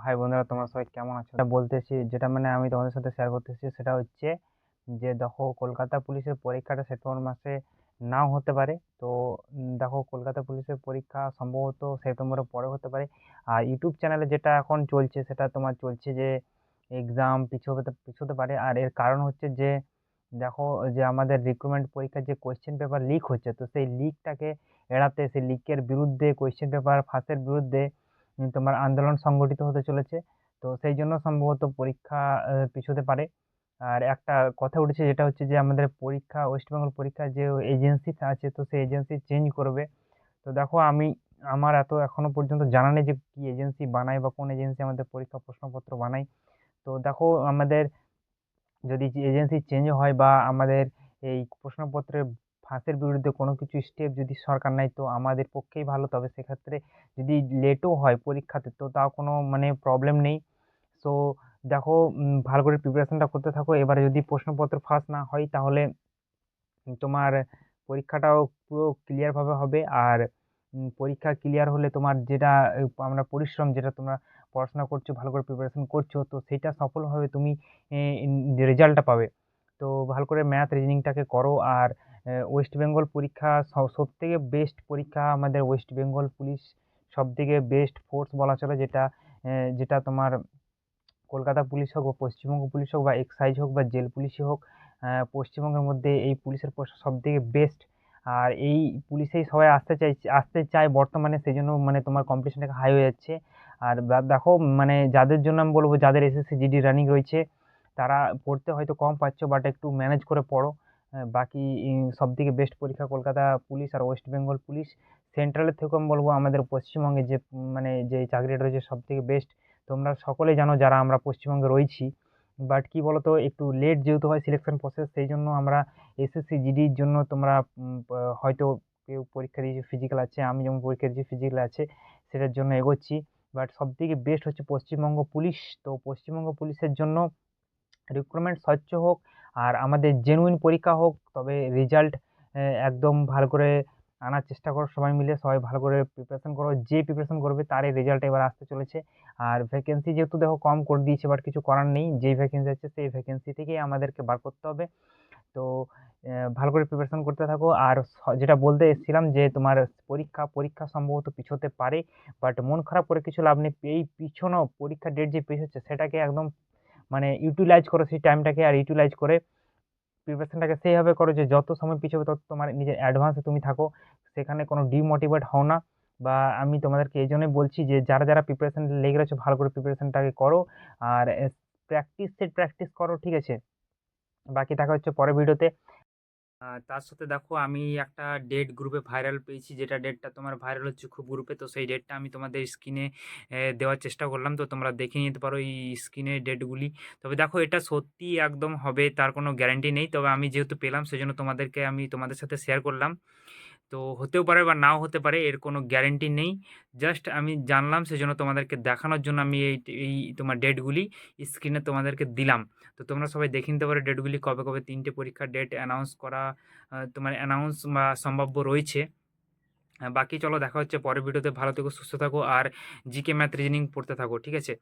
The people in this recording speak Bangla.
হাই বন্ধুরা, তোমরা সবাই কেমন আছো? বলতেছি যেটা মানে আমি তোমাদের সাথে শেয়ার করতেছি সেটা হচ্ছে যে দেখো, কলকাতা পুলিশের পরীক্ষাটা সেপ্টেম্বর মাসে নাও হতে পারে। তো দেখো, কলকাতা পুলিশের পরীক্ষা সম্ভবত সেপ্টেম্বরের পরে হতে পারে। আর ইউটিউব চ্যানেলে যেটা এখন চলছে সেটা তোমার চলছে যে এক্সাম পিছোতে পারে। আর এর কারণ হচ্ছে যে দেখো, যে আমাদের রিক্রুটমেন্ট পরীক্ষার যে কোয়েশ্চেন পেপার লিক হচ্ছে, তো সেই লিকটাকে এড়াতে, সেই লিকের বিরুদ্ধে, কোয়েশ্চেন পেপার ফাঁসের বিরুদ্ধে তোমার আন্দোলন সংগঠিত হতে চলেছে। তো সেই জন্য সম্ভবত পরীক্ষা পিছোতে পারে। আর একটা কথা উঠেছে যেটা হচ্ছে যে আমাদের পরীক্ষা, ওয়েস্ট বেঙ্গল পরীক্ষা যে এজেন্সি আছে, তো সেই এজেন্সি চেঞ্জ করবে। তো দেখো, আমার এখনো পর্যন্ত জানা নেই যে কি এজেন্সি বানায় বা কোন এজেন্সি আমাদের পরীক্ষা প্রশ্নপত্র বানায়। তো দেখো, আমাদের যদি এজেন্সি চেঞ্জ হয় বা আমাদের এই প্রশ্নপত্রের ফাঁসের বিরুদ্ধে কোনো কিছু স্টেপ যদি সরকার নেয়, তো আমাদের পক্ষেই ভালো। তবে সেক্ষেত্রে যদি লেটও হয় পরীক্ষাতে, তো তাও কোনো মানে প্রবলেম নেই। সো দেখো, ভালো করে প্রিপারেশনটা করতে থাকো। এবারে যদি প্রশ্নপত্র ফাঁস না হয়, তাহলে তোমার পরীক্ষাটাও পুরো ক্লিয়ার ভাবে হবে। আর পরীক্ষা ক্লিয়ার হলে তোমার যেটা আমরা পরিশ্রম, যেটা তোমরা পড়াশোনা করছো, ভালো করে প্রিপারেশন করছো, তো সেটা সফলভাবে তুমি রেজাল্টটা পাবে। তো ভালো করে ম্যাথ রিজনিংটাকে করো। আর ওয়েস্ট বেঙ্গল পরীক্ষা সব থেকে বেস্ট পরীক্ষা আমাদের ওয়েস্ট বেঙ্গল পুলিশ, সব থেকে বেস্ট ফোর্স বলা চলে। যেটা তোমার কলকাতা পুলিশ হোক বা পশ্চিমবঙ্গ পুলিশ হোক বা এক্সাইজ হোক বা জেল পুলিশই হোক, পশ্চিমবঙ্গের মধ্যে এই পুলিশের পোস্ট সব থেকে বেস্ট। আর এই পুলিশেই সবাই আসতে চায় বর্তমানে, সেই জন্য মানে তোমার কম্পিটিশনটা হাই হয়ে যাচ্ছে। আর দেখো, মানে যাদের জন্য আমি বলবো, যাদের এসএসসি জিডি রানিং রয়েছে, তারা পড়তে হয়তো কম পাচ্ছো, বাট একটু ম্যানেজ করে পড়ো। বাকি সব থেকে বেস্ট পরীক্ষা কলকাতা পুলিশ আর ওয়েস্ট বেঙ্গল পুলিশ। সেন্ট্রালের থেকেও আমি বলবো আমাদের পশ্চিমবঙ্গে যে মানে যে চাকরিটা রয়েছে সব থেকে বেস্ট। তোমরা সকলেই জানো যারা আমরা পশ্চিমবঙ্গে রয়েছি। বাট কি বলতো, একটু লেট যেহেতু হয় সিলেকশন প্রসেস, সেই জন্য আমরা এসএসসি জিডির জন্য তোমরা হয়তো কেউ পরীক্ষা দিয়েছে, ফিজিক্যাল আছে, আমি যেমন পরীক্ষা দিয়েছি ফিজিক্যাল আছে, সেটার জন্য এগোচ্ছি। বাট সব থেকে বেস্ট হচ্ছে পশ্চিমবঙ্গ পুলিশ। তো পশ্চিমবঙ্গ পুলিশের জন্য রিক্রুটমেন্ট স্বচ্ছ হোক, আর আমাদের জেনুইন পরীক্ষা হোক, তবে রেজাল্ট একদম ভালো করে আনার চেষ্টা করো। সবাই মিলে সবাই ভালো করে প্রিপারেশন করো, যে প্রিপারেশন করবে তারই রেজাল্ট এবার আসতে চলেছে। আর ভ্যাকেন্সি যেহেতু দেখো কম করে দিয়েছে, বাট কিছু করার নেই, যেই ভ্যাকেন্সি আছে সেই ভ্যাকেন্সি থেকেই আমাদেরকে বার করতে হবে। তো ভালো করে প্রিপারেশন করতে থাকো। আর যেটা বলতে এসেছিলাম যে তোমার পরীক্ষা সম্ভবত পিছোতে পারে, বাট মন খারাপ করে কিছু লাভ নেই। এই পিছনো পরীক্ষার ডেট যে পিছোচ্ছে, সেটাকে একদম মানে ইউটিলাইজ করো সেই টাইমটাকে, আর ইউটিলাইজ করে প্রিপারেশনটাকে সেইভাবে করো যে যত সময় পিছবে তত তোমার নিজের অ্যাডভান্সে তুমি থাকো, সেখানে কোনো ডিমোটিভেট হও না। বা আমি তোমাদেরকে এই জন্যই বলছি যে যারা যারা প্রিপারেশন লেগে রয়েছে, ভালো করে প্রিপারেশনটাকে করো। আর প্র্যাকটিস করো, ঠিক আছে? বাকি দেখা হচ্ছে পরের ভিডিওতে। তার সাথে দেখো, আমি একটা ডেট গ্রুপে ভাইরাল পেয়েছি, যেটা ডেটটা তোমার ভাইরাল হচ্ছে খুব গ্রুপে। তো সেই ডেটটা আমি তোমাদের স্ক্রিনে দেওয়ার চেষ্টা করলাম, তো তোমরা দেখে নিতে পারো এই স্ক্রিনে ডেটগুলি। তবে দেখো, এটা সত্যি একদম হবে তার কোনো গ্যারান্টি নেই, তবে আমি যেহেতু পেলাম সেজন্য আমি তোমাদের সাথে শেয়ার করলাম। তো হতেও পারে বা নাও হতে পারে, এর কোনো গ্যারান্টি নেই। জাস্ট আমি জানলাম সেজন্য তোমাদেরকে দেখানোর জন্য আমি এই তোমার ডেটগুলি স্ক্রিনে তোমাদেরকে দিলাম। তো তোমরা সবাই দেখে নিতে পারো ডেটগুলি কবে কবে তিনটে পরীক্ষার ডেট অ্যানাউন্স করা, তোমার অ্যানাউন্স বা সম্ভাব্য রয়েছে। বাকি চলো দেখা হচ্ছে পরের ভিডিওতে। ভালো থেকো, সুস্থ থাকো, আর জিকে ম্যাথ রিজনিং পড়তে থাকো, ঠিক আছে?